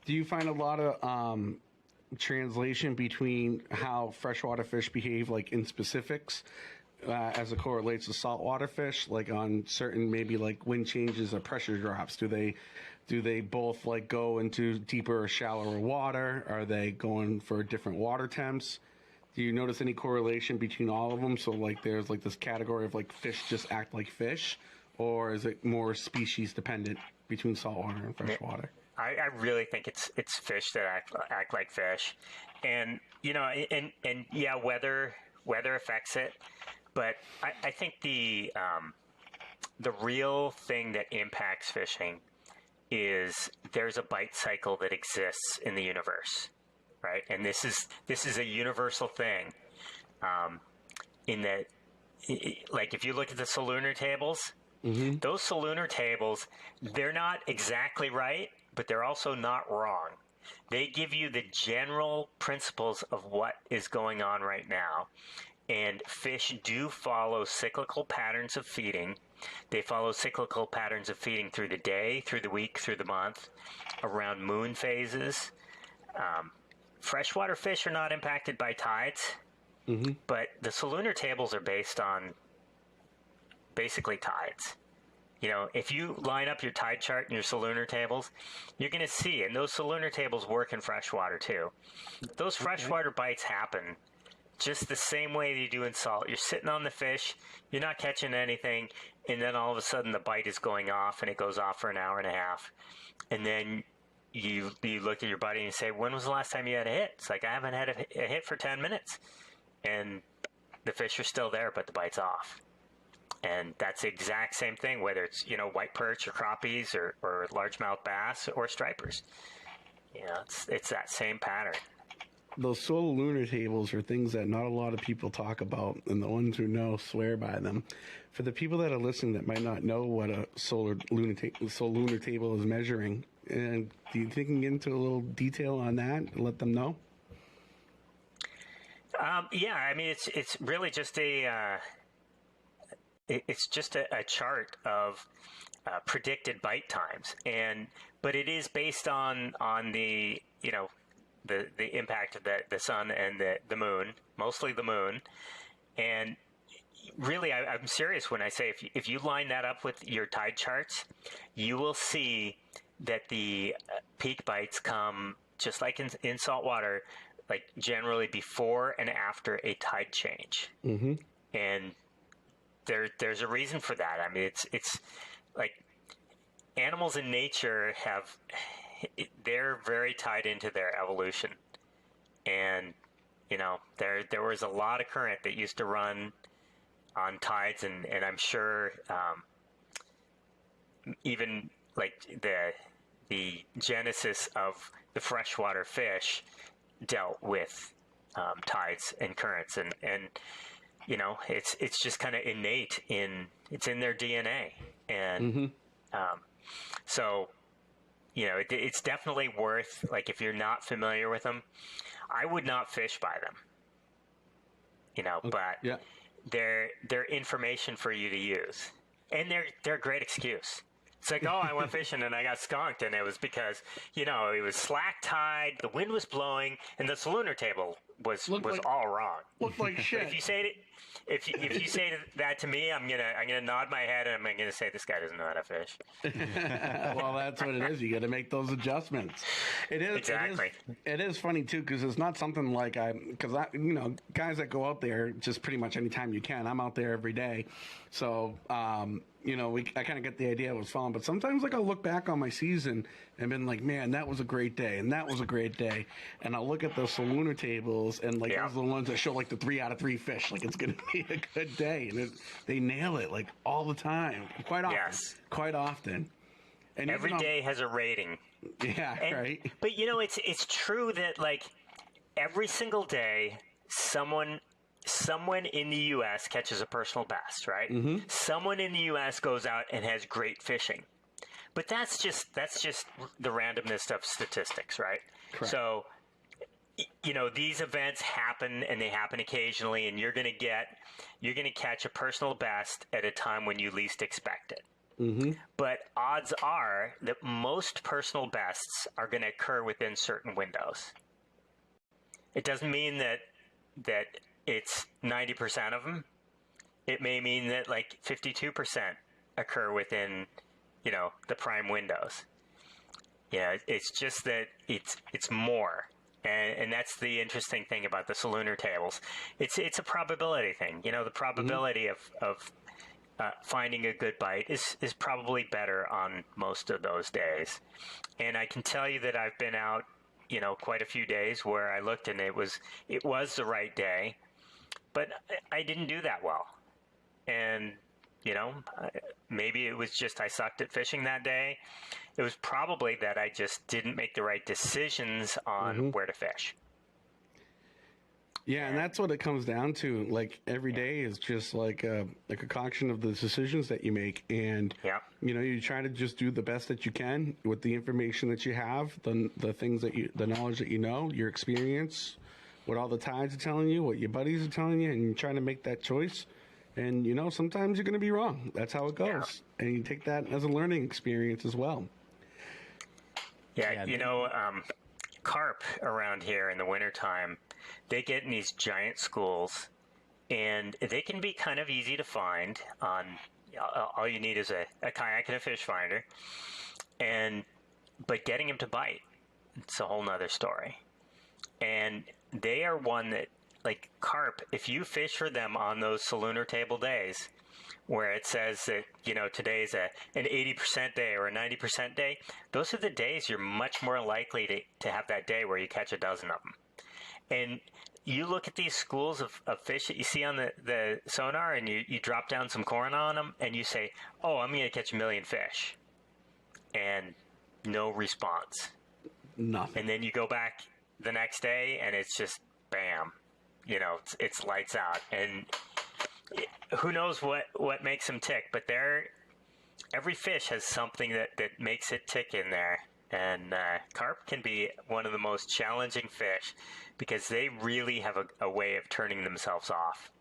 Do you find a lot of translation between how freshwater fish behave, like in specifics, as it correlates to saltwater fish, like on certain maybe like wind changes or pressure drops? Do they both like go into deeper or shallower water? Are they going for different water temps? Do you notice any correlation between all of them? So like there's like this category of like fish just act like fish, or is it more species dependent between saltwater and freshwater? I really think it's fish that act like fish, and and yeah, weather affects it, but I think the real thing that impacts fishing is there's a bite cycle that exists in the universe, right? And this is a universal thing, in that, like if you look at the Solunar Tables, those Solunar Tables, they're not exactly right, but they're also not wrong. They give you the general principles of what is going on right now. And fish do follow cyclical patterns of feeding. They follow cyclical patterns of feeding through the day, through the week, through the month, around moon phases. Freshwater fish are not impacted by tides, but the Solunar Tables are based on basically tides. If you line up your tide chart and your Solunar Tables, you're going to see, and those Solunar Tables work in freshwater too. Those freshwater bites happen just the same way you do in salt. You're sitting on the fish, you're not catching anything, and then all of a sudden the bite is going off, and it goes off for an hour and a half. And then you look at your buddy and you say, when was the last time you had a hit? It's like, I haven't had a hit for 10 minutes. And the fish are still there, but the bite's off. And that's the exact same thing, whether it's, white perch or crappies or largemouth bass or stripers. It's that same pattern. Those Solunar Tables are things that not a lot of people talk about, and the ones who know swear by them. For the people that are listening that might not know what a Solunar Table is measuring, and do you think you can get into a little detail on that and let them know? Yeah, I mean, it's really just a chart of predicted bite times, but it is based on the the impact of the sun and the moon, mostly the moon. And really, I'm serious when I say if you line that up with your tide charts, you will see that the peak bites come just like in saltwater, like generally before and after a tide change. And there's a reason for that. I mean, it's like animals in nature they're very tied into their evolution. And, there was a lot of current that used to run on tides, and I'm sure even like the genesis of the freshwater fish dealt with tides and currents, and it's just kind of innate it's in their DNA. And so it's definitely worth, like, if you're not familiar with them, I would not fish by them, but yeah, they're information for you to use, and they're a great excuse. It's like, oh, I went fishing and I got skunked, and it was because, it was slack tide, the wind was blowing, and the Solunar Table was all wrong. Looked like shit. But if you say that to me, I'm gonna nod my head, and I'm gonna say, this guy doesn't know how to fish. Well, that's what it is. You got to make those adjustments. It is exactly. It is funny too, because it's not something like guys that go out there just pretty much anytime you can. I'm out there every day, so I kind of get the idea it was fun. But sometimes, like, I'll look back on my season and been like, man, that was a great day, and that was a great day, and I'll look at the Solunar Tables, and like those are the ones that show like the 3 out of 3 fish, like it's gonna be a good day, and they nail it like all the time, quite often. Yes. Quite often. And every day has a rating. Yeah, right. But it's true that, like, every single day someone in the U.S. catches a personal best, right? Someone in the U.S. goes out and has great fishing. But that's just the randomness of statistics, right? Correct. So, these events happen, and they happen occasionally, and you're going to catch a personal best at a time when you least expect it. But odds are that most personal bests are going to occur within certain windows. It doesn't mean that it's 90% of them. It may mean that like 52% occur within, the prime windows. Yeah, it's just that it's more. And that's the interesting thing about the Solunar Tables. It's a probability thing. The probability of finding a good bite is probably better on most of those days. And I can tell you that I've been out, quite a few days where I looked and it was the right day, but I didn't do that well. And, maybe it was just I sucked at fishing that day. It was probably that I just didn't make the right decisions on where to fish. Yeah, and that's what it comes down to. Like every day is just like a concoction of the decisions that you make, and you try to just do the best that you can with the information that you have, the things the knowledge that your experience, what all the tides are telling you, what your buddies are telling you, and you're trying to make that choice. And sometimes you're going to be wrong. That's how it goes, and you take that as a learning experience as well. Yeah, carp around here in the wintertime, they get in these giant schools, and they can be kind of easy to find. All you need is a kayak and a fish finder, but getting them to bite, it's a whole nother story. And they are one that, like carp, if you fish for them on those Solunar Table days, where it says that, today's an 80% day or a 90% day, those are the days you're much more likely to have that day where you catch a dozen of them. And you look at these schools of fish that you see on the sonar, and you drop down some corn on them, and you say, oh, I'm going to catch 1 million fish. And no response. Nothing. And then you go back the next day, and it's just bam. It's lights out. And who knows what makes them tick, but every fish has something that makes it tick in there. And carp can be one of the most challenging fish because they really have a way of turning themselves off.